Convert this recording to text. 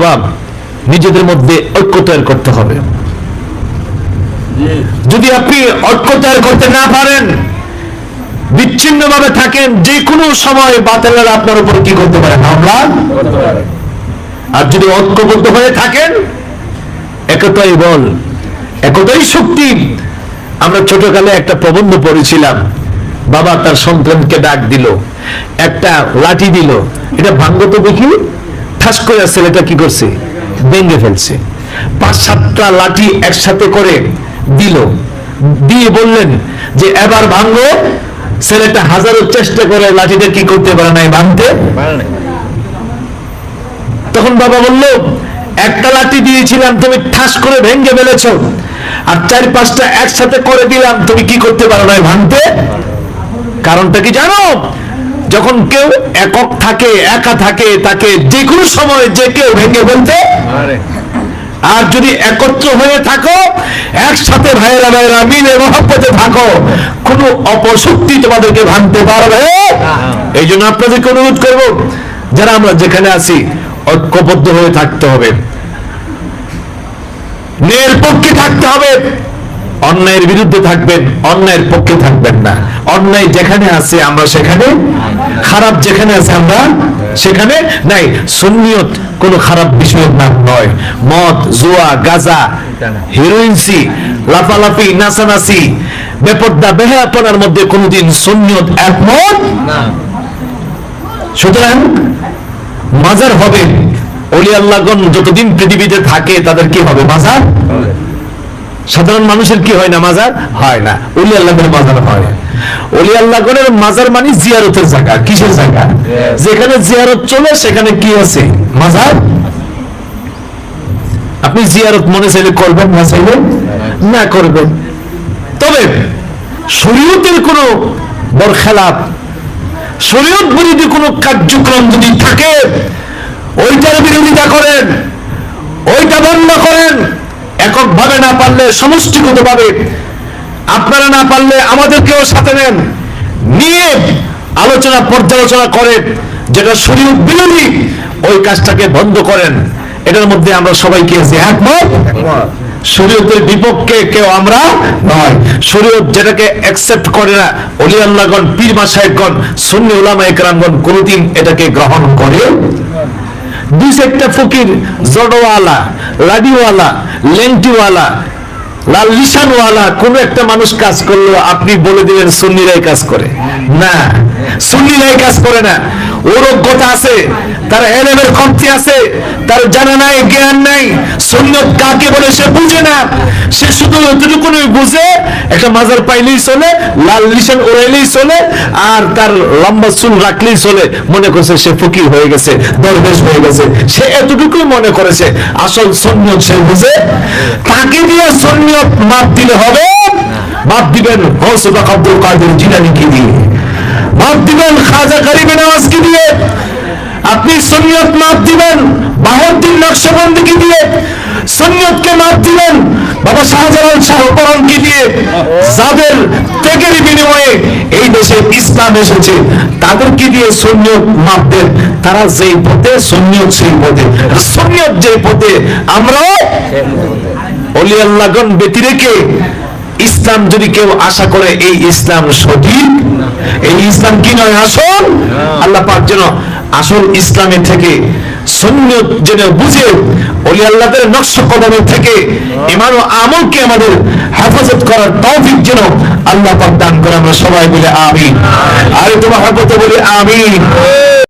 বাবা নিজেদের মধ্যে ঐক্য তৈরি করতে হবে। যদি আপনি ঐক্য তৈরি করতে না পারেন, বিচ্ছিন্ন ভাবে থাকেন, যে কোনো সময় বাতিলেরা আপনার উপর কি করতে পারে, হামলা। আর যদি ঐক্যবদ্ধ হয়ে থাকেন, একতাই বল, একতাই শক্তি। আমরা ছোটকালে একটা প্রবন্ধ পড়েছিলাম, বাবা তার সন্তানকে ডাক দিল, একটা লাঠি দিল, এটা ভাঙ্গো তো দেখি। ঠাস করে ছেলেটা কি করছে, ভেঙে ফেলছে। 5-7টা লাঠি একসাথে করে দিল, দিয়ে বললেন যে এবার ভাঙ্গো। ছেলেটা হাজারো চেষ্টা করে লাঠিটা কি করতে পারে নাই, ভাঙতে। তখন বাবা বলল, একটা লাঠি দিয়েছিলাম, তুমি ঠাস করে ভেঙে ফেলেছো, আর 4-5টা একসাথে করে দিলাম, তুমি কি করতে পারো নাই, ভাঙতে। কারণটা কি জানো? যখন কেউ একক থাকে, একা থাকে, তাকে যে কোনো সময় যে কেউ ভেঙে ফেলতে। আর যদি একত্র হয়ে থাকো, একসাথে ভাইয়েরা ভাইয়েরা মিলে মহব্বতে থাকো, কোনো অপশক্তি তোমাদেরকে ভাঙতে পারবে। এই জন্য আপনাদেরকে অনুরোধ করব, যারা আমরা যেখানে আছি, ঐক্যবদ্ধ হয়ে থাকতে হবে, ন্যায়ের পক্ষে থাকতে হবে। অন্যায়ের বিরুদ্ধে থাকবেন, অন্যায়ের পক্ষে থাকবেন না। অন্যায় যেখানে আছে আমরা সেখানে, খারাপ যেখানে আছে আমরা সেখানে নাই। সুন্নিয়ত কোনো খারাপ বিষয়ের নাম নয়। মদ, জুয়া, গাঁজা, হেরোইনসি, লাফালাফি, নাচানাচি, বেপর্দা বেহায়াপনার মধ্যে কোনোদিন সুন্নিয়ত একমত না। সুতরাং মাজার হবে, ওলি আল্লাহগণ যতদিন পৃথিবীতে থাকে তাদের কি হবে, মাজার। সাধারণ মানুষের কি হয় না, মাজার হয় না, ওলি আল্লাহর মাজার হয়। ওলি আল্লাহগণের মাজার মানে জিয়ারতের জায়গা। কিসের জায়গা? যেখানে জিয়ারত চলে সেখানে কি আছে, মাজার। আপনি জিয়ারত মনে চাইলে করবেন, না চাইলে না করবেন। তবে শরীয়তের কোন বরখেলাপ, শরীয়ত বিরোধী কোন কার্যক্রম যদি থাকে, ওইটার বিরোধিতা করেন, ওইটা বন্ধ করেন। এককভাবে না পারলে সমষ্টিগতভাবে, আপনারা না পারলে আমাদেরকেও সাথে নেন, নিয়ে আলোচনা পর্যালোচনা করেন, যেটা শরীয়ত বিরোধী ওই কাজটাকে বন্ধ করেন। এটার মধ্যে আমরা সবাইকে একমত। শরীয়তের বিপক্ষে কেউ আমরা নয়। শরীয়ত যেটাকে অ্যাকসেপ্ট করে না, ওলি আল্লাহগণ, পীর মাশায়েখগণ, সুন্নি উলামা ইকরামগণ কোনদিন এটাকে গ্রহণ করে। 2-1টা ফকির, জড়ওয়ালা, লাডিওয়ালা, লেংটিওয়ালা, লাল লিসানওয়ালা কোন একটা মানুষ কাজ করলো, আপনি বলে দিলেন সুন্নিরাই কাজ করে না। সুন্নিরাই কাজ করে না। ওর অজ্ঞতা আছে, তার এলেমের কমতি আছে, তার জানা নাই, জ্ঞান নাই। সুন্নত কাকে বলে সে বুঝে না। সে শুধু এতটুকুনি বুঝে, একটা মাজার পাইলেই চলে, লাল লিসান ওড়াইলেই চলে, আর তার লম্বা চুল রাখলেই চলে। মনে করছে সে ফকির হয়ে গেছে, দরবেশ হয়ে গেছে। সে এতটুকুই মনে করেছে। আসল সুন্নত সে বুঝে। তাকে দিয়ে সুন্নত মাপ দিলে হবে? মাপ দিবেন গৌস পাক আব্দুল কাদের জিলানীকে দিয়ে, মাপ দিবেন খাজা গরিবে নওয়াজকে দিয়ে, আপনি সুন্নিয়ত মাপ দিবেন বাহাউদ্দিন নকশবন্দিকে দিয়ে, সুন্নিয়তকে মাপ দিবেন বাবা শাহজালাল শাহপরানকে দিয়ে। যাদের ত্যাগের বিনিময়ে এই দেশে ইসলাম এসেছে, তাদেরকে দিয়ে সুন্নিয়ত মাপ দেন। তারা যেই পথে, সুন্নিয়ত সেই পথে, সুন্নিয়ত যে পথে, আমরাও ওলি আল্লাহগণ ব্যতি রেখে ইসলাম যদি কেউ আশা করে এই ইসলাম সঠিক, এই ইসলাম কি নয়, আসল। আল্লাহ পাক যেন আসল ইসলামের থেকে, সুন্নিয়ত যেন বুঝে, ওলি আল্লাহদের নকশ কদমের থেকে ঈমান ও আমলকে আমাদের হেফাজত করার তৌফিক যেন আল্লাহ পাক দান করে। আমরা সবাই বলে আমিন। আর তোমার হেফাজতে বলি আমিন।